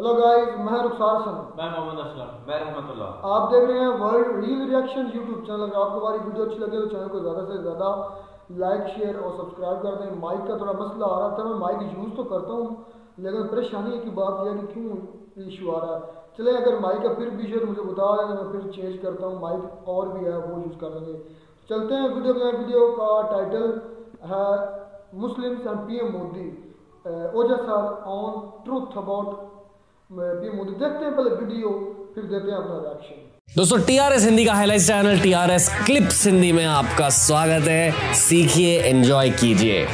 Hello guys, मैं रुखसार हसन। मैं मोहम्मद असलम। मैं रहमतुल्लाह। आप देख रहे हैं world real reaction YouTube channel. अगर आपको हमारी वीडियो अच्छी लगे तो चैनल को ज़्यादा से ज़्यादा लाइक शेयर और सब्सक्राइब कर दें। माइक का थोड़ा मसला आ रहा था, मैं माइक यूज़ तो करता हूँ लेकिन परेशानी की बात यह है कि क्यों इशू आ रहा है। चले, अगर माइक का फिर भी इशू है तो मुझे बता दें, मैं फिर चेंज करता हूँ। माइक और भी है वो यूज़ कर लेंगे। चलते हैं वीडियो के। वीडियो का टाइटल है Muslims and PM Modi Ojas on truth about PM Modi. देखते हैं पहले वीडियो, फिर देते हैं अपना रिएक्शन। दोस्तों, टीआरएस हिंदी का highlight channel TRS clips Hindi में आपका स्वागत है। सीखिए, एंजॉय कीजिए।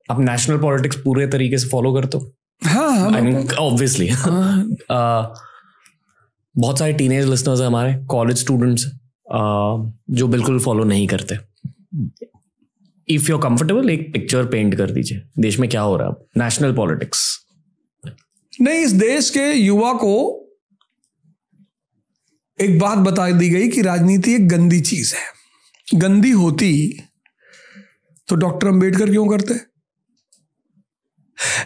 आप नेशनल पॉलिटिक्स पूरे तरीके से फॉलो करते हो? हाँ, आई मीन ऑब्वियसली। बहुत सारे टीनेज लिसनर्स हैं हमारे, कॉलेज स्टूडेंट्स जो बिल्कुल फॉलो नहीं करते। इफ यू आर कंफर्टेबल, एक पिक्चर पेंट कर दीजिए देश में क्या हो रहा है नेशनल पॉलिटिक्स। नहीं, इस देश के युवा को एक बात बता दी गई कि राजनीति एक गंदी चीज है। गंदी होती तो डॉक्टर अंबेडकर क्यों करते?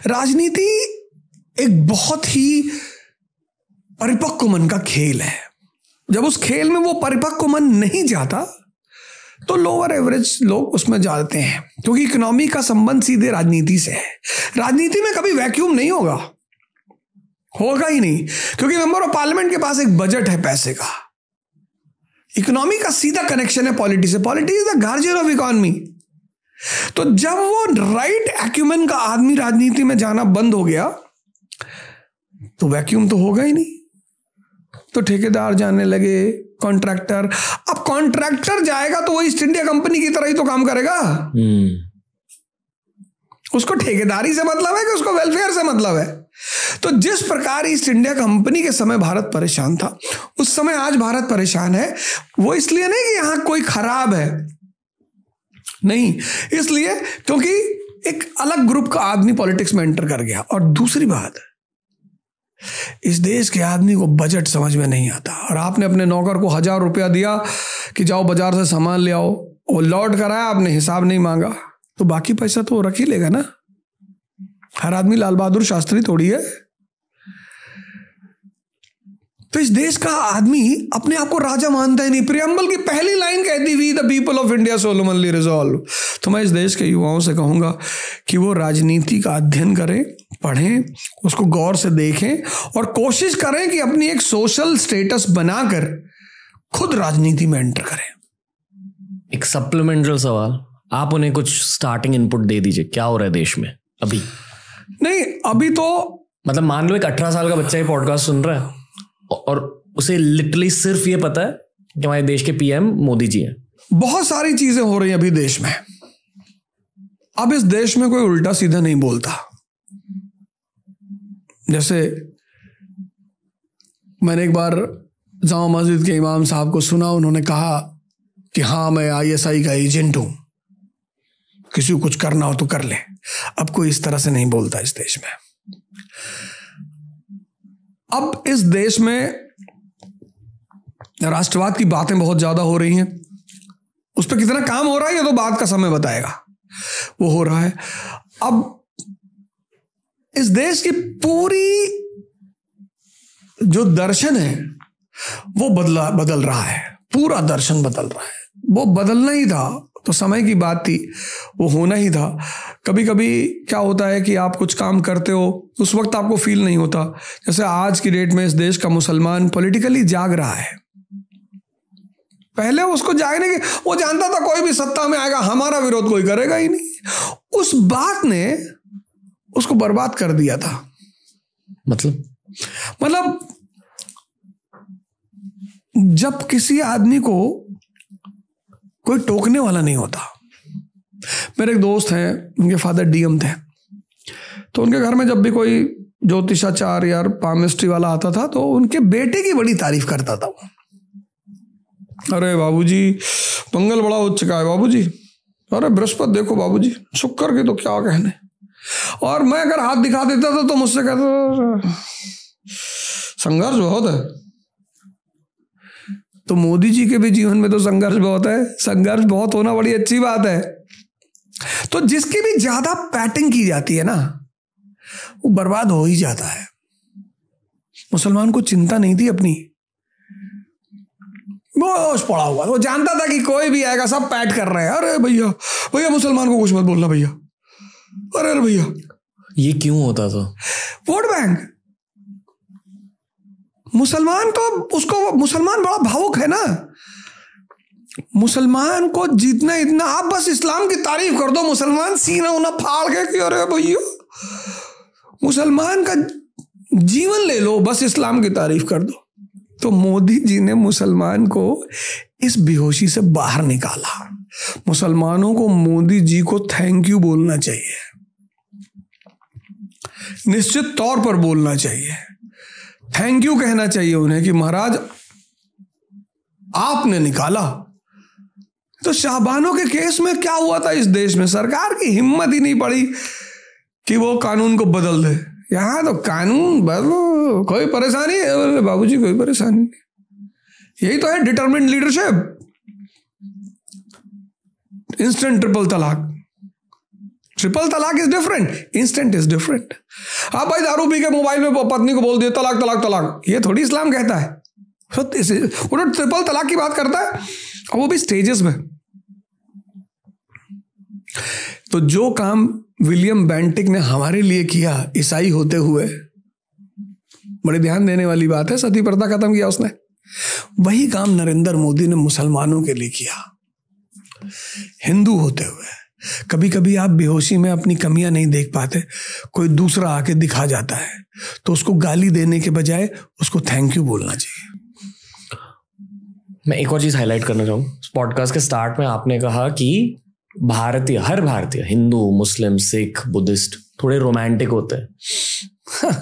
राजनीति एक बहुत ही परिपक्व मन का खेल है। जब उस खेल में वो परिपक्व मन नहीं जाता तो लोअर एवरेज लोग उसमें जाते हैं, क्योंकि इकोनॉमी का संबंध सीधे राजनीति से है। राजनीति में कभी वैक्यूम नहीं होगा ही नहीं, क्योंकि मेंबर ऑफ पार्लियामेंट के पास एक बजट है पैसे का। इकोनॉमी का सीधा कनेक्शन है पॉलिटी से। Polity is the guardian of economy. तो जब वो राइट एक्यूमेन का आदमी राजनीति में जाना बंद हो गया तो वैक्यूम तो होगा ही नहीं। तो ठेकेदार जाने लगे, कॉन्ट्रैक्टर। अब कॉन्ट्रैक्टर जाएगा तो वो ईस्ट इंडिया कंपनी की तरह ही तो काम करेगा। उसको ठेकेदारी से मतलब है कि उसको वेलफेयर से मतलब है। तो जिस प्रकार ईस्ट इंडिया कंपनी के समय भारत परेशान था, उस समय आज भारत परेशान है। वो इसलिए नहीं कि यहां कोई खराब है, नहीं, इसलिए क्योंकि एक अलग ग्रुप का आदमी पॉलिटिक्स में एंटर कर गया। और दूसरी बात, इस देश के आदमी को बजट समझ में नहीं आता। और आपने अपने नौकर को 1000 रुपया दिया कि जाओ बाजार से सामान ले आओ, वो लौट कर आया, आपने हिसाब नहीं मांगा, तो बाकी पैसा तो रख ही लेगा ना। हर आदमी लाल बहादुर शास्त्री थोड़ी है। तो इस देश का आदमी अपने आप को राजा मानता ही नहीं। प्रियम्बल की पहली लाइन कहती, we the people of India solemnly resolve. तो मैं इस देश के युवाओं से कहूंगा कि वो राजनीति का अध्ययन करें, पढ़ें, उसको गौर से देखें और कोशिश करें कि अपनी एक सोशल स्टेटस बनाकर खुद राजनीति में एंटर करें। एक सप्लीमेंटल सवाल, आप उन्हें कुछ स्टार्टिंग इनपुट दे दीजिए। क्या हो रहा है देश में अभी? नहीं, अभी तो मतलब मान लो एक 18 साल का बच्चा ये पॉडकास्ट सुन रहा है और उसे लिटरली सिर्फ ये पता है कि हमारे देश के पीएम मोदी जी हैं। बहुत सारी चीजें हो रही हैं अभी देश में। अब इस देश में कोई उल्टा सीधा नहीं बोलता। जैसे मैंने एक बार जामा मस्जिद के इमाम साहब को सुना, उन्होंने कहा कि हाँ, मैं आईएसआई का एजेंट हूं, किसी को कुछ करना हो तो कर ले। अब कोई इस तरह से नहीं बोलता इस देश में। अब इस देश में राष्ट्रवाद की बातें बहुत ज्यादा हो रही हैं। उस पर कितना काम हो रहा है ये तो बात का समय बताएगा। वो हो रहा है। अब इस देश की पूरी जो दर्शन है वो बदल रहा है। पूरा दर्शन बदल रहा है। वो बदलना ही था तो समय की बात थी, वो होना ही था। कभी कभी क्या होता है कि आप कुछ काम करते हो, उस वक्त आपको फील नहीं होता। जैसे आज की डेट में इस देश का मुसलमान पॉलिटिकली जाग रहा है। पहले उसको जागने की, वो जानता था कोई भी सत्ता में आएगा हमारा विरोध कोई करेगा ही नहीं। उस बात ने उसको बर्बाद कर दिया था। मतलब जब किसी आदमी को कोई टोकने वाला नहीं होता। मेरे एक दोस्त हैं, उनके फादर डीएम थे, तो उनके घर में जब भी कोई ज्योतिषाचार्य या पामिस्ट्री वाला आता था तो उनके बेटे की बड़ी तारीफ करता था वो। अरे बाबूजी, मंगल बड़ा उच्च का है बाबूजी। अरे बृहस्पति देखो बाबूजी, शुक्र के तो क्या कहने। और मैं अगर हाथ दिखा देता था तो मुझसे कहता संघर्ष बहुत है। तो मोदी जी के भी जीवन में तो संघर्ष बहुत है। संघर्ष बहुत होना बड़ी अच्छी बात है। तो जिसकी भी ज्यादा पैटिंग की जाती है ना, वो बर्बाद हो ही जाता है। मुसलमान को चिंता नहीं थी अपनी, वो पड़ा हुआ, वो जानता था कि कोई भी आएगा सब पैट कर रहे हैं, अरे भैया भैया मुसलमान को कुछ मत बोलना भैया, अरे भैया। ये क्यों होता था? Vote bank. मुसलमान तो उसको, मुसलमान बड़ा भावुक है ना, मुसलमान को जितना इतना आप बस इस्लाम की तारीफ कर दो, मुसलमान सीना उना फाड़ के कि अरे भैया, मुसलमान का जीवन ले लो, बस इस्लाम की तारीफ कर दो। तो मोदी जी ने मुसलमान को इस बेहोशी से बाहर निकाला। मुसलमानों को मोदी जी को थैंक यू बोलना चाहिए, निश्चित तौर पर बोलना चाहिए, थैंक यू कहना चाहिए उन्हें कि महाराज आपने निकाला। तो शाहबानो के केस में क्या हुआ था इस देश में? सरकार की हिम्मत ही नहीं पड़ी कि वो कानून को बदल दे। यहां तो कानून बदलो, कोई परेशानी है बाबूजी, कोई परेशानी नहीं। यही तो है डिटरमिन्ड लीडरशिप। इंस्टेंट ट्रिपल तलाक, ट्रिपल तलाक is different, instant is different. आप भाई दारू पी के मोबाइल में पत्नी को बोल दिए तलाक तलाक तलाक, ये थोड़ी इस्लाम कहता है। वो तो ट्रिपल तलाक की बात करता है, और वो भी स्टेजेस में। तो जो काम विलियम बेंटिक ने हमारे लिए किया ईसाई होते हुए, बड़े ध्यान देने वाली बात है, सती प्रथा खत्म किया उसने, वही काम नरेंद्र मोदी ने मुसलमानों के लिए किया हिंदू होते हुए। कभी कभी आप बेहोशी में अपनी कमियां नहीं देख पाते, कोई दूसरा आके दिखा जाता है, तो उसको गाली देने के बजाय उसको थैंक यू बोलना चाहिए। मैं एक और चीज हाईलाइट करना चाहूँ। पॉडकास्ट के स्टार्ट में आपने कहा कि भारतीय, हर भारतीय, हिंदू, मुस्लिम, सिख, बुद्धिस्ट, थोड़े रोमांटिक होते हैं,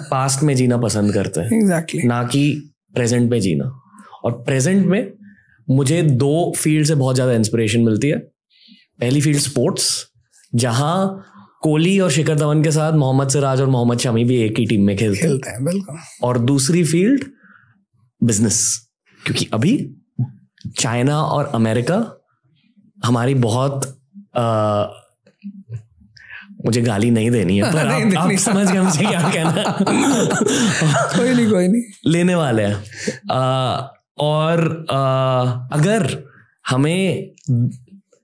पास्ट में जीना पसंद करते हैं, Exactly. ना कि प्रेजेंट में जीना। और प्रेजेंट में मुझे 2 फील्ड से बहुत ज्यादा इंस्पिरेशन मिलती है। पहली फील्ड स्पोर्ट्स, जहां कोहली और शिखर धवन के साथ मोहम्मद सिराज और मोहम्मद शमी भी एक ही टीम में खेलते हैं, बिल्कुल। और दूसरी फील्ड बिजनेस, क्योंकि अभी चाइना और अमेरिका हमारी बहुत मुझे गाली नहीं देनी है, पर आप समझ गए मुझे क्या कहना। कोई नहीं लेने वाले हैं। और अगर हमें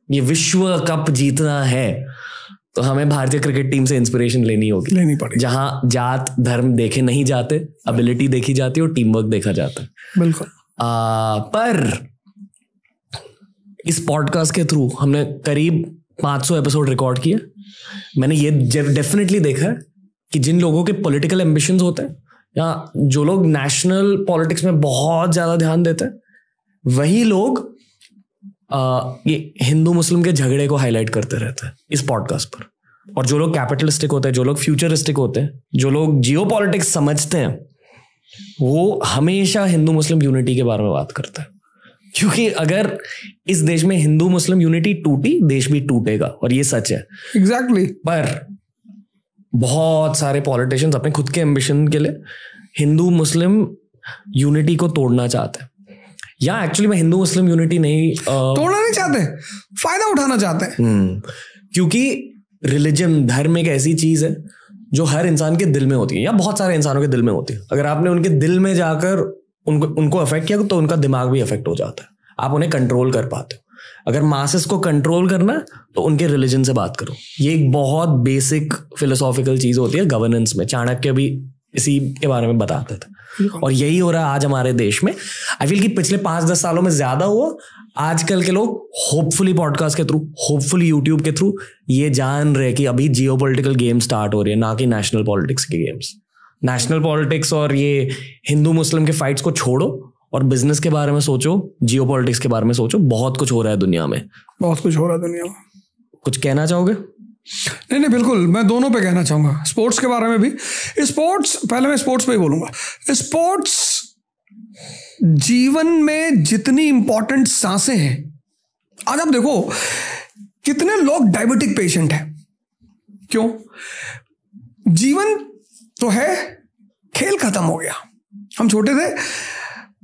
ये विश्व कप जीतना है तो हमें भारतीय क्रिकेट टीम से इंस्पिरेशन लेनी पड़ेगी, जहां जात धर्म देखे नहीं जाते, एबिलिटी देखी जाती है और टीम वर्क देखा जाता है। बिल्कुल। पर इस पॉडकास्ट के थ्रू हमने करीब 500 एपिसोड रिकॉर्ड किए। मैंने ये डेफिनेटली देखा है कि जिन लोगों के पॉलिटिकल एम्बिशंस होते हैं या जो लोग नेशनल पॉलिटिक्स में बहुत ज्यादा ध्यान देते हैं, वही लोग ये हिंदू मुस्लिम के झगड़े को हाईलाइट करते रहते हैं इस पॉडकास्ट पर। और जो लोग कैपिटलिस्टिक होते हैं, जो लोग फ्यूचरिस्टिक होते हैं, जो लोग जियो पॉलिटिक्स समझते हैं, वो हमेशा हिंदू मुस्लिम यूनिटी के बारे में बात करते हैं। क्योंकि अगर इस देश में हिंदू मुस्लिम यूनिटी टूटी, देश भी टूटेगा, और ये सच है। एग्जैक्टली। पर बहुत सारे पॉलिटिशियंस अपने खुद के एम्बिशन के लिए हिंदू मुस्लिम यूनिटी को तोड़ना चाहते हैं, या एक्चुअली मैं हिंदू मुस्लिम यूनिटी नहीं तोड़ना नहीं चाहते, फायदा उठाना चाहते हैं। क्योंकि रिलीजन, धर्म एक ऐसी चीज है जो हर इंसान के दिल में होती है, या बहुत सारे इंसानों के दिल में होती है। अगर आपने उनके दिल में जाकर उनको अफेक्ट किया तो उनका दिमाग भी अफेक्ट हो जाता है, आप उन्हें कंट्रोल कर पाते हो। अगर मासेस को कंट्रोल करना है तो उनके रिलीजन से बात करो। ये एक बहुत बेसिक फिलोसॉफिकल चीज होती है गवर्नेंस में। चाणक्य भी इसी के बारे में बताते थे, और यही हो रहा है आज हमारे देश में। आई फील कि पिछले 5-10 सालों में ज्यादा हुआ। आजकल के लोग होपफुली पॉडकास्ट के थ्रू, होपफुली यूट्यूब के थ्रू ये जान रहे कि अभी जियोपॉलिटिकल गेम स्टार्ट हो रही है, ना कि नेशनल पॉलिटिक्स के गेम्स। नेशनल पॉलिटिक्स और ये हिंदू मुस्लिम के फाइट्स को छोड़ो और बिजनेस के बारे में सोचो, जियो पॉलिटिक्स के बारे में सोचो। बहुत कुछ हो रहा है दुनिया में, बहुत कुछ हो रहा है दुनिया में। कुछ कहना चाहोगे? नहीं, बिल्कुल, मैं दोनों पे कहना चाहूंगा। स्पोर्ट्स के बारे में भी। स्पोर्ट्स, पहले मैं स्पोर्ट्स पे ही बोलूंगा। स्पोर्ट्स जीवन में जितनी इंपॉर्टेंट सांसें हैं, आज आप देखो कितने लोग डायबिटिक पेशेंट हैं। क्यों? जीवन तो है, खेल खत्म हो गया। हम छोटे थे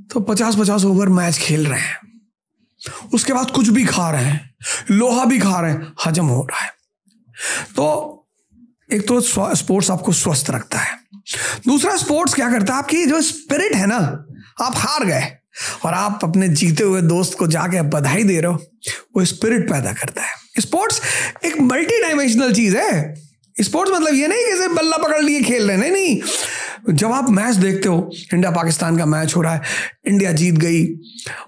तो 50-50 ओवर मैच खेल रहे हैं, उसके बाद कुछ भी खा रहे हैं, लोहा भी खा रहे हैं, हजम हो रहा है। तो एक तो स्पोर्ट्स आपको स्वस्थ रखता है, दूसरा स्पोर्ट्स क्या करता है, आपकी जो स्पिरिट है ना, आप हार गए और आप अपने जीते हुए दोस्त को जाके बधाई दे रहे हो, वो स्पिरिट पैदा करता है। स्पोर्ट्स एक मल्टी डायमेंशनल चीज है। स्पोर्ट्स मतलब ये नहीं कि सिर्फ बल्ला पकड़ लिए खेल रहे हैं, नहीं। जब आप मैच देखते हो, इंडिया पाकिस्तान का मैच हो रहा है, इंडिया जीत गई,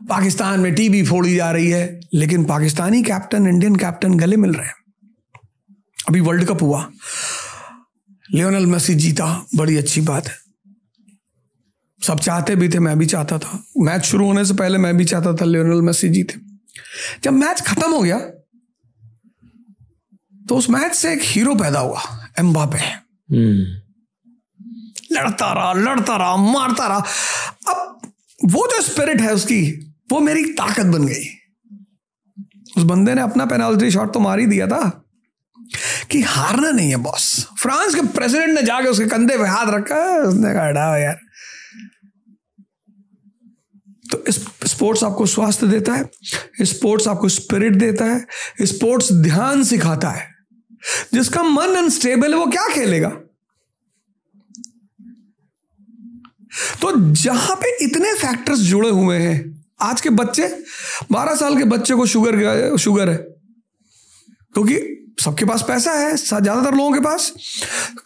पाकिस्तान में टीवी फोड़ी जा रही है, लेकिन पाकिस्तानी कैप्टन, इंडियन कैप्टन गले मिल रहे हैं। अभी वर्ल्ड कप हुआ, लियोनेल मेसी जीता, बड़ी अच्छी बात है, सब चाहते भी थे, मैं भी चाहता था, मैच शुरू होने से पहले मैं भी चाहता था लियोनेल मेसी जीते। जब मैच खत्म हो गया तो उस मैच से एक हीरो पैदा हुआ, एम्बापे। लड़ता रहा, मारता रहा। अब वो जो स्पिरिट है उसकी, वो मेरी ताकत बन गई। उस बंदे ने अपना पेनल्टी शॉट तो मार ही दिया था कि हारना नहीं है बॉस। फ्रांस के प्रेसिडेंट ने जाके उसके कंधे पे हाथ रखा, उसने कहा हटाओ यार। तो स्पोर्ट्स आपको स्वास्थ्य देता है, स्पोर्ट्स आपको स्पिरिट देता है, स्पोर्ट्स ध्यान सिखाता है। जिसका मन अनस्टेबल है वो क्या खेलेगा? तो जहां पे इतने फैक्टर्स जुड़े हुए हैं, आज के बच्चे, 12 साल के बच्चे को शुगर है क्योंकि सबके पास पैसा है, ज्यादातर लोगों के पास।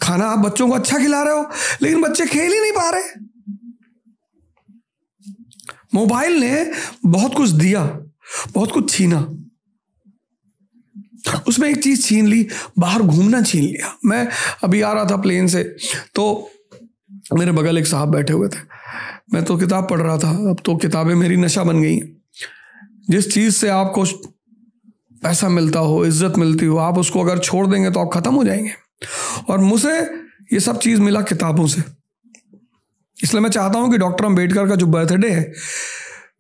खाना आप बच्चों को अच्छा खिला रहे हो, लेकिन बच्चे खेल ही नहीं पा रहे। मोबाइल ने बहुत कुछ दिया, बहुत कुछ छीना। उसमें एक चीज छीन ली, बाहर घूमना छीन लिया। मैं अभी आ रहा था प्लेन से, तो मेरे बगल एक साहब बैठे हुए थे, मैं तो किताब पढ़ रहा था। अब तो किताबें मेरी नशा बन गई। जिस चीज से आपको पैसा मिलता हो, इज्जत मिलती हो, आप उसको अगर छोड़ देंगे तो आप खत्म हो जाएंगे। और मुझे ये सब चीज मिला किताबों से। इसलिए मैं चाहता हूं कि डॉक्टर अंबेडकर का जो बर्थडे है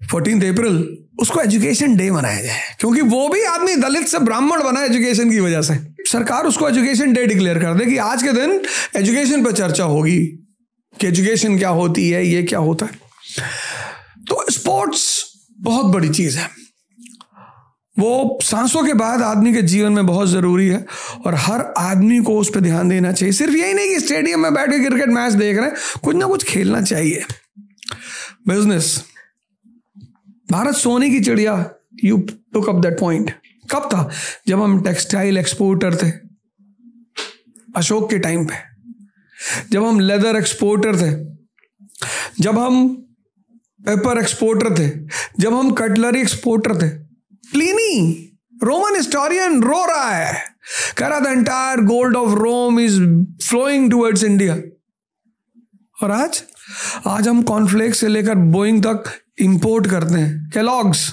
14 अप्रैल, उसको एजुकेशन डे मनाया जाए, क्योंकि वो भी आदमी दलित से ब्राह्मण बना एजुकेशन की वजह से। सरकार उसको एजुकेशन डे डिक्लेयर कर दे कि आज के दिन एजुकेशन पर चर्चा होगी कि एजुकेशन क्या होती है, ये क्या होता है। तो स्पोर्ट्स बहुत बड़ी चीज है, वो सांसों के बाद आदमी के जीवन में बहुत जरूरी है और हर आदमी को उस पर ध्यान देना चाहिए। सिर्फ यही नहीं कि स्टेडियम में बैठ के क्रिकेट मैच देख रहे हैं, कुछ ना कुछ खेलना चाहिए। बिजनेस, भारत सोने की चिड़िया, you took up that point. कब था? जब हम टेक्सटाइल एक्सपोर्टर थे, अशोक के टाइम पे, जब हम लेदर एक्सपोर्टर थे, जब हम पेपर एक्सपोर्टर थे, जब हम कटलरी एक्सपोर्टर थे। प्लिनी रोमन हिस्टोरियन रो रहा है, कह रहा था entire gold of Rome is flowing towards India. और आज हम कॉर्नफ्लेक्स से लेकर बोइंग तक इंपोर्ट करते हैं। केलॉग्स,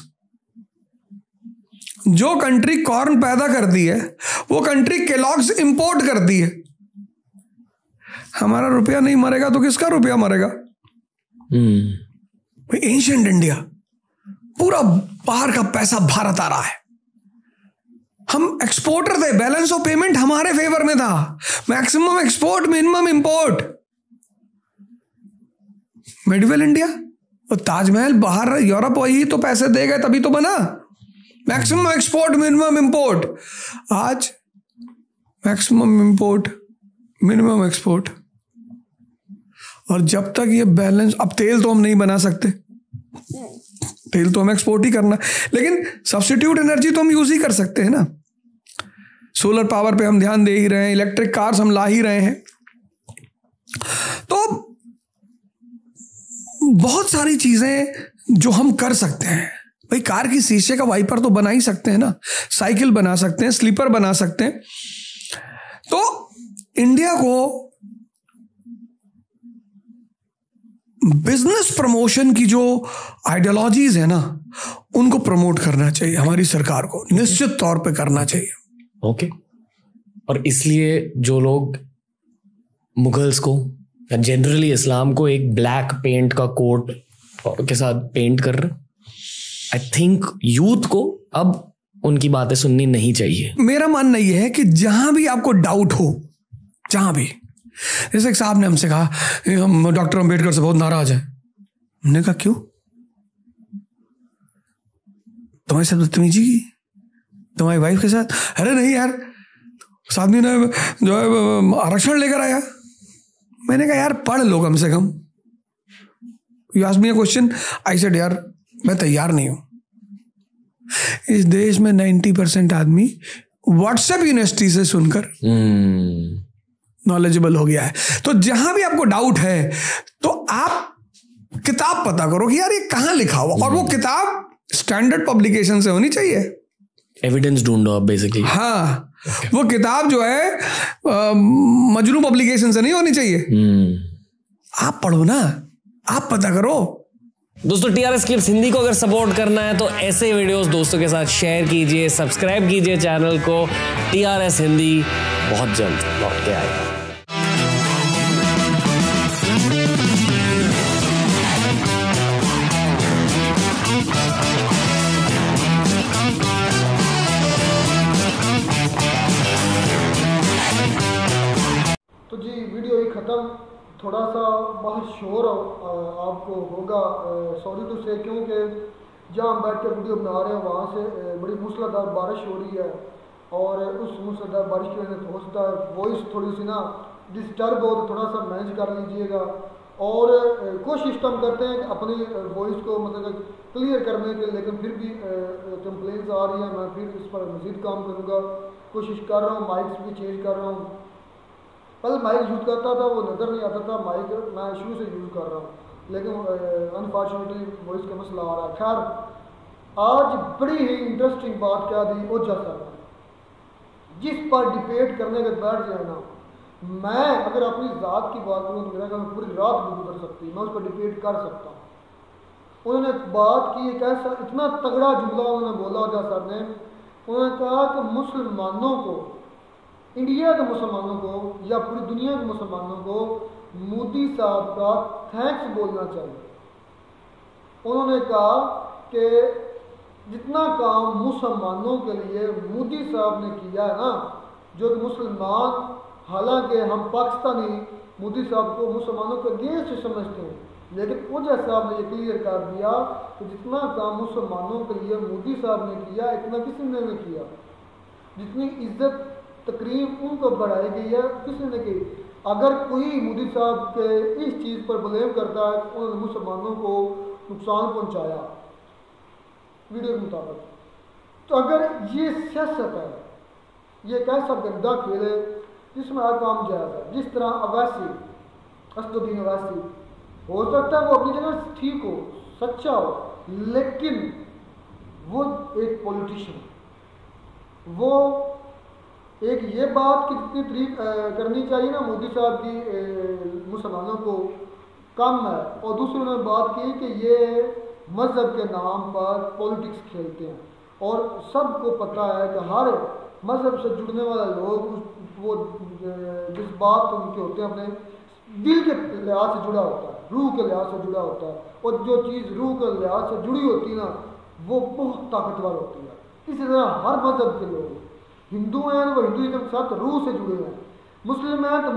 जो कंट्री कॉर्न पैदा करती है वो कंट्री केलॉग्स इंपोर्ट करती है। हमारा रुपया नहीं मरेगा तो किसका रुपया मरेगा? एंशिएंट इंडिया, पूरा बाहर का पैसा भारत आ रहा है। हम एक्सपोर्टर थे, बैलेंस ऑफ पेमेंट हमारे फेवर में था, maximum export minimum import. Midvale India, तो ताजमहल बाहर यूरोप वही तो पैसे दे गए तभी तो बना। मैक्सिमम एक्सपोर्ट मिनिमम इंपोर्ट, आज मैक्सिमम इंपोर्ट मिनिमम एक्सपोर्ट। और जब तक ये बैलेंस, अब तेल तो हम नहीं बना सकते, तेल तो हमें एक्सपोर्ट ही करना, लेकिन सब्स्टिट्यूट एनर्जी तो हम यूज ही कर सकते हैं ना। सोलर पावर पे हम ध्यान दे ही रहे हैं, इलेक्ट्रिक कार्स हम ला ही रहे हैं। तो बहुत सारी चीजें जो हम कर सकते हैं। भाई कार की शीशे का वाइपर तो बना ही सकते हैं ना, साइकिल बना सकते हैं, स्लीपर बना सकते हैं। तो इंडिया को बिजनेस प्रमोशन की जो आइडियोलॉजीज है ना, उनको प्रमोट करना चाहिए, हमारी सरकार को निश्चित तौर पे करना चाहिए। ओके। और इसलिए जो लोग मुगल्स को या जनरली इस्लाम को एक ब्लैक पेंट का कोट के साथ पेंट कर रहे, आई थिंक यूथ को अब उनकी बातें सुननी नहीं चाहिए। मेरा मानना यह है कि जहां भी आपको डाउट हो, जहां भी, जैसे एक साहब ने हमसे कहा हम डॉक्टर अंबेडकर से बहुत नाराज हैं। हमने कहा क्यों? तुम्हारे साथ बदतमीजी की, तुम्हारी वाइफ के साथ? अरे नहीं यार, उस आदमी ने जो है आरक्षण लेकर आया। मैंने कहा यार पढ़ लो कम से कम। You ask me a question, I said यार मैं तैयार नहीं हूं। इस देश में 90% आदमी व्हाट्सएप यूनिवर्सिटी से सुनकर नॉलेजेबल हो गया है। तो जहां भी आपको डाउट है तो आप किताब पता करो कि यार ये कहां लिखा हुआ, और वो किताब स्टैंडर्ड पब्लिकेशन से होनी चाहिए। एविडेंस ढूंढो आप बेसिकली। हाँ, वो किताब जो है मजनू पब्लिकेशन से नहीं होनी चाहिए। आप पढ़ो ना, आप पता करो। दोस्तों टीआरएस क्लिप्स हिंदी को अगर सपोर्ट करना है तो ऐसे वीडियोस दोस्तों के साथ शेयर कीजिए, सब्सक्राइब कीजिए चैनल को। टीआरएस हिंदी बहुत जल्द लौट के आएगा। तो जी वीडियो ही ख़त्म। थोड़ा सा बाहर शोर आपको होगा, सॉरी टू से, क्योंकि जहाँ हम बैठ कर वीडियो बना रहे हैं वहाँ से बड़ी मूसलाधार बारिश हो रही है, और उस मूसलाधार बारिश की वजह से हो सकता है वॉइस थोड़ी सी ना डिस्टर्ब हो, तो थोड़ा सा मैनेज कर लीजिएगा। और कोशिश तो हम करते हैं कि अपनी वॉइस को मतलब क्लियर करने के, लेकिन फिर भी कंप्लेंट्स आ रही हैं। मैं फिर इस पर मज़ीद काम करूँगा, कोशिश कर रहा हूँ, माइक्स भी चेंज कर रहा हूँ। पहले माइक यूज़ करता था वो नज़र नहीं आता था, माइक मैं शुरू से यूज़ कर रहा हूँ, लेकिन अनफॉर्चुनेटली वॉइस का मसला आ रहा है। खैर आज बड़ी ही इंटरेस्टिंग बात क्या दी ओझा साहब ने, जिस पर डिबेट करने के बैठ जाए ना, मैं अगर अपनी ज़ात की बात करूँ तो मेरा ख्याल पूरी रात भी गुजर सकती, मैं उस पर डिबेट कर सकता हूँ। उन्होंने बात की, एक ऐसा इतना तगड़ा जुमला उन्होंने बोला ओझा साहब ने। उन्होंने कहा कि मुसलमानों को, इंडिया के मुसलमानों को या पूरी दुनिया के मुसलमानों को मोदी साहब का थैंक्स बोलना चाहिए। उन्होंने कहा कि जितना काम मुसलमानों के लिए मोदी साहब ने किया है ना, जो कि मुसलमान, हालांकि हम पाकिस्तानी मोदी साहब को मुसलमानों के अगेंस्ट समझते हैं, लेकिन ओझा साहब ने ये क्लियर कर दिया कि जितना काम मुसलमानों के लिए मोदी साहब ने किया इतना किसी ने नहीं किया। जितनी इज्जत तकरीब उनको बढ़ाई गई है किसी ने की। अगर कोई मोदी साहब के इस चीज़ पर ब्लेम करता है कि उन्होंने मुसलमानों को नुकसान पहुंचाया वीडियो के मुताबिक, तो अगर ये सियासत है, ये एक ऐसा गंदा खेल है जिसमें हर काम जायज़ है। जिस तरह अवैसी, असदुद्दीन अवैसी, हो सकता है वो अपनी जगह ठीक हो, सच्चा हो, लेकिन वो एक पॉलिटिशियन, वो एक ये बात की जितनी तारीफ करनी चाहिए ना मोदी साहब की मुसलमानों को कम है, और दूसरी उन्होंने बात की कि ये मज़हब के नाम पर पॉलिटिक्स खेलते हैं। और सबको पता है कि हर मज़हब से जुड़ने वाले लोग वो जज्बात उनके होते हैं, अपने दिल के लिहाज से जुड़ा होता है, रूह के लिहाज से जुड़ा होता है, और जो चीज़ रूह के लिहाज से जुड़ी होती है ना वो बहुत ताकतवर होती है। इसी तरह हर मज़हब के लोग, हिंदू हैं तो वो हिंदुइज्म के साथ रूह से जुड़े हैं, मुस्लिम हैं तो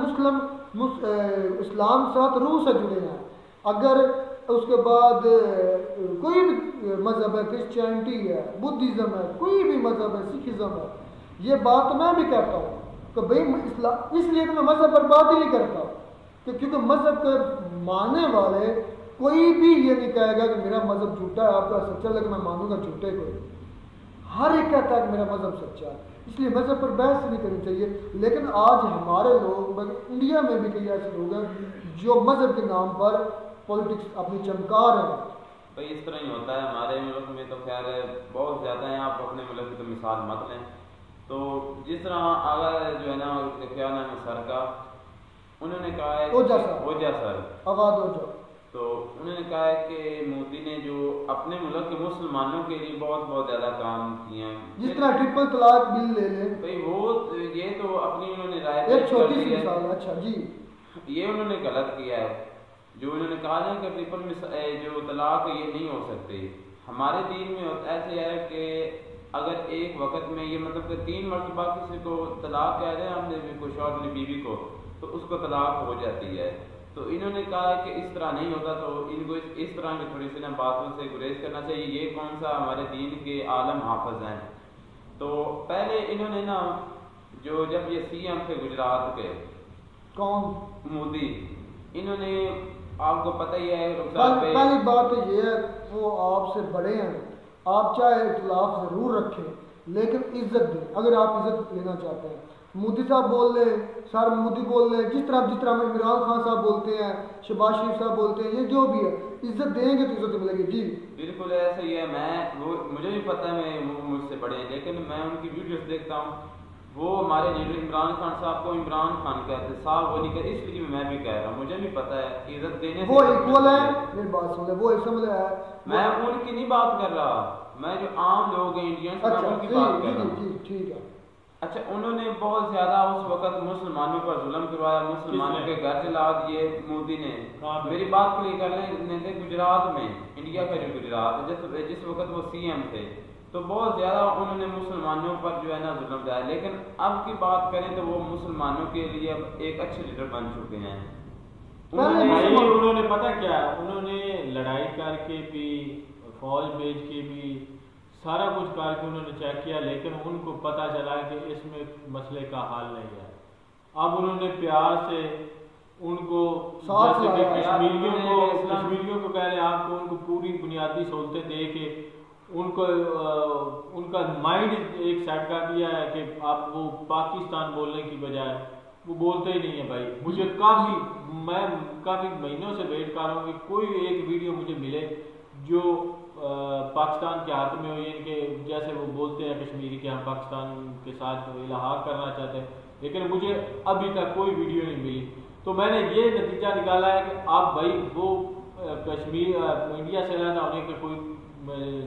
इस्लाम के साथ रूह से जुड़े हैं। अगर उसके बाद कोई भी मज़हब है, क्रिश्चियनिटी है, बुद्धिज़्म है, कोई भी मज़हब है, सिखिज़्म है, ये बात तो मैं भी कहता हूँ कि भाई इस्लाम, इसलिए तो मैं मज़हब पर बात ही नहीं करता कि क्योंकि मज़हब के मानने वाले कोई भी ये नहीं कहेगा कि मेरा मज़हब झूठा है, आपका सच्चा, लेकिन मैं मानूंगा झूठे को। हर एक कहता है कि मेरा मज़हब सच्चा है, इसलिए मज़हब पर बहस नहीं करनी चाहिए। लेकिन आज हमारे लोग, इंडिया में भी कई ऐसे लोग हैं जो मज़हब के नाम पर पॉलिटिक्स अपनी चमका रहे हैं। भाई इस तरह ही होता है हमारे मुल्क में, तो खैर बहुत ज़्यादा है। आप अपने मुल्क की तो मिसाल मत लें। तो जिस तरह अगर जो है ना क्या नाम है सर का, उन्होंने कहा है ओझा सर आवाज़ ओझा, तो उन्होंने कहा है कि मोदी ने जो अपने मुल्क के मुसलमानों के लिए बहुत ज़्यादा काम किए हैं, जिस तरह ट्रिपल तलाक बिल ले लें, भाई वो ये तो अपनी उन्होंने राय एक छोटी सी मिसाल। अच्छा जी, ये उन्होंने गलत किया है जो उन्होंने कहा ना कि ट्रिपल जो तलाक ये नहीं हो सकती। हमारे दीन में ऐसे है कि अगर एक वक्त में ये मतलब कि 3 मरतबा किसी को तलाक कह रहे हैं हमने कोई शौहर अपनी बीवी को, तो उसको तलाक हो जाती है। तो इन्होंने कहा कि इस तरह नहीं होता, तो इनको इस तरह की थोड़ी सी ना बातों से गुरेज करना चाहिए। ये कौन सा हमारे दीन के आलम हाफिज हैं। तो पहले इन्होंने ना जो जब ये सीएम थे गुजरात के, कौन? मोदी, इन्होंने आपको पता ही है पहली बात तो ये है वो आपसे बड़े हैं, आप चाहे इख्तिलाफ जरूर रखें लेकिन इज्जत दें अगर आप इज्जत लेना चाहते हैं। मोदी साहब बोल रहे, सर मोदी बोल रहे, जिस तरह इमरान खान साहब बोलते हैं, शहबाज शरीफ साहब बोलते हैं, ये जो भी है इज्जत देंगे तो इज्जत मिलेगी। जी बिल्कुल ऐसा ही है। मुझे भी पता है मैं मुझसे बड़े हैं, लेकिन मैं उनकी वीडियोस देखता हूँ, वो हमारे लीडर इमरान खान साहब को इमरान खान कहते साहब, वो नहीं कहते, इसलिए मैं भी कह रहा हूँ, मुझे भी पता है इज्जत देने वो इक्वल है। मेरी बात सुन ले, वो समझ है, मैं उनकी नहीं बात कर रहा, मैं जो आम लोग हैं इंडियंस, मैं उनकी बात कर रहा हूँ। ठीक है। अच्छा, उन्होंने बहुत ज्यादा उस वक्त मुसलमानों पर जुल्म करवाया, मुसलमानों के घर जला दिए मोदी ने। मेरी बात क्लियर कर लें थे, गुजरात में, इंडिया का जो गुजरात जिस वक्त वो सीएम थे, तो बहुत ज्यादा उन्होंने मुसलमानों पर जो है ना जुल्म किया। लेकिन अब की बात करें तो वो मुसलमानों के लिए अब एक अच्छे लीडर बन चुके हैं। उन्होंने पता क्या, उन्होंने लड़ाई करके भी, फौज भेज के भी, सारा कुछ करके उन्होंने चेक किया, लेकिन उनको पता चला कि इसमें मसले का हल नहीं है। अब उन्होंने प्यार से उनको, जैसे कि कश्मीरियों को कह रहे हैं, आपको उनको पूरी बुनियादी सहूलतें दे के उनको उनका माइंड एक सेट कर दिया है कि आप वो पाकिस्तान बोलने की बजाय वो बोलते ही नहीं है। भाई मुझे मैं काफ़ी महीनों से वेट कर रहा हूँ कि कोई एक वीडियो मुझे मिले जो पाकिस्तान के हाथ में हो, इनके जैसे वो बोलते हैं कश्मीरी के हम पाकिस्तान के साथ इलाहा करना चाहते हैं, लेकिन मुझे अभी तक कोई वीडियो नहीं मिली। तो मैंने ये नतीजा निकाला है कि आप भाई वो कश्मीर इंडिया से अलग होने का कोई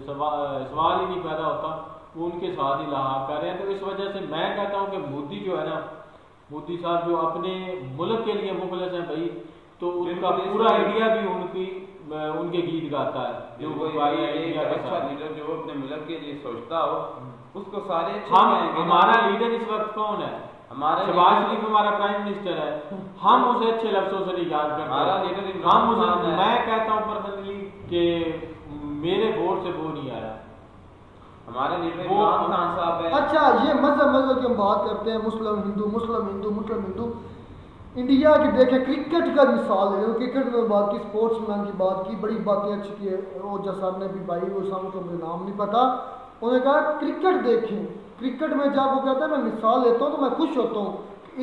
सवाल ही नहीं पैदा होता, वो उनके साथ ही इलाहा कर रहे हैं। तो इस वजह से मैं कहता हूँ कि मोदी जो है ना, मोदी साहब जो अपने मुल्क के लिए मुखलिस हैं भाई, तो उनका पूरा इंडिया भी उनके गीत गाता है। जो अच्छा लीडर जो अपने मुल्क के लिए सोचता हो उसको सारे हमारा लीडर इस वक्त कौन है? हमारा शहबाज शरीफ हमारा प्राइम मिनिस्टर है। हम उसे अच्छे लफ्जों से नहीं याद करते। मैं कहता हूँ पर्सनली कि मेरे वोट से वो नहीं आया, हमारे लीडर इमरान खान साहब है। अच्छा, ये मजहब की हम बात करते हैं, मुस्लिम हिंदू। इंडिया की देखें, क्रिकेट का मिसाल है, क्रिकेट में बात की, स्पोर्ट्समैन की बात की, बड़ी बातें अच्छी की है। वो जैसा ने भी भाई, वो सामने तो मुझे नाम नहीं पता, उन्होंने कहा क्रिकेट देखें, क्रिकेट में जब वो कहता है मैं मिसाल लेता हूँ तो मैं खुश होता हूँ।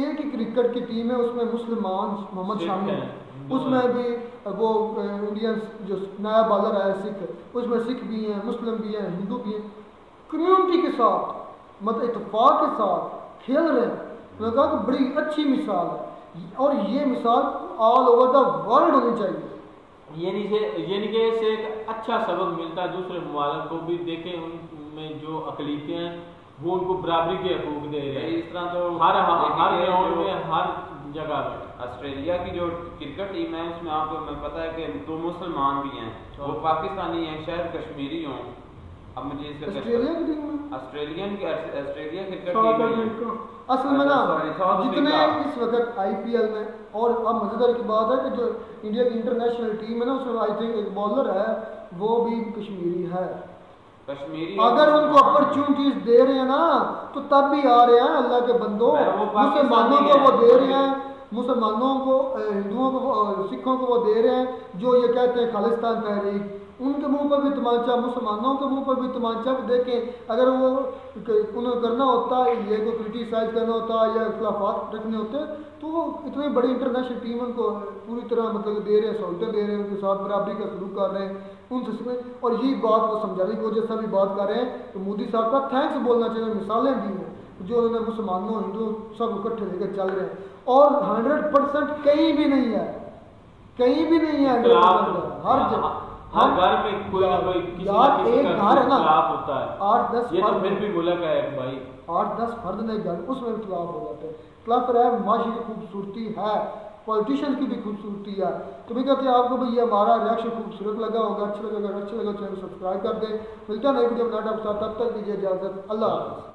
एक ही क्रिकेट की टीम है, उसमें मुसलमान मोहम्मद शामिल है, उसमें भी वो इंडियन जो नया बॉलर है सिख, उसमें सिख भी हैं, मुस्लिम भी हैं, हिंदू भी हैं, कम्युनिटी के साथ, मतलब इत्तेफाक के साथ खेल रहे हैं। उन्होंने कहा कि बड़ी अच्छी मिसाल है और ये मिसाल ऑल ओवर द वर्ल्ड होनी चाहिए। यानी कि इससे एक अच्छा सबक मिलता है दूसरे ममालिक को भी। देखें उनमें जो अकलीतें हैं वो उनको बराबरी के हकूक दे रहे हैं। इस तरह तो हर ग्राउंड में, हर जगह में। ऑस्ट्रेलिया की जो क्रिकेट टीम है उसमें आपको मैं पता है कि 2 मुसलमान भी हैं, वो पाकिस्तानी हैं, शायद कश्मीरी हों। अब मुझे इसका ऑस्ट्रेलिया की टीम में, ऑस्ट्रेलिया क्रिकेट टीम असल में ना जितने इस वक्त आईपीएल में, और अब मजेदार की बात है कि जो इंडिया की इंटरनेशनल टीम है ना, उसमें आई थिंक एक बॉलर है वो भी कश्मीरी है। अगर उनको अपॉर्चुनिटीज दे रहे हैं ना तो तब भी आ रहे हैं अल्लाह के बंदों। मुसलमानों को वो दे रहे हैं, मुसलमानों को, हिंदुओं को, सिखों को वो दे रहे हैं जो ये कहते हैं खालिस्तान तहरीक, उनके मुंह पर भी तमाचा, मुसलमानों के मुंह पर भी तमाचा। देखें अगर वो उन्हें करना होता ये को क्रिटिसाइज करना होता या खिलाफात रखने होते तो वो इतनी बड़ी इंटरनेशनल टीम उनको पूरी तरह मतलब दे रहे हैं, सहूलतें दे रहे हैं, उनके साथ बराबरी का सलूक कर रहे हैं, उनसे समझ, और यही बात वो समझाने की वजह से भी बात कर रहे हैं। तो मोदी साहब का थैंक्स बोलना चाहिए, मिसालें दी हैं जो उन्होंने मुसलमानों हिंदू सब इकट्ठे लेकर चल रहे हैं। और 100% कहीं भी नहीं है, कहीं भी नहीं है, हर जगह, हर घर में कोई ना कोई किसी एक घर है ना, होता है। 8-10 ये तो फिर भी मुल्क है भाई, 8-10 फर्द नहीं घर, उसमें भी खिलाफ हो जाते हैं। खिलाफ है, माशी की खूबसूरती है, पॉलिटिशियन की भी खूबसूरती है। तो मैं कहते हैं आपको भाई ये हमारा रिएक्शन खूबसूरत लगा होगा, अच्छा लगा चैनल सब्सक्राइब कर दें। मिलता है नई वीडियो में, तब तक दीजिए इजाजत, अल्लाह हाफ़िज़।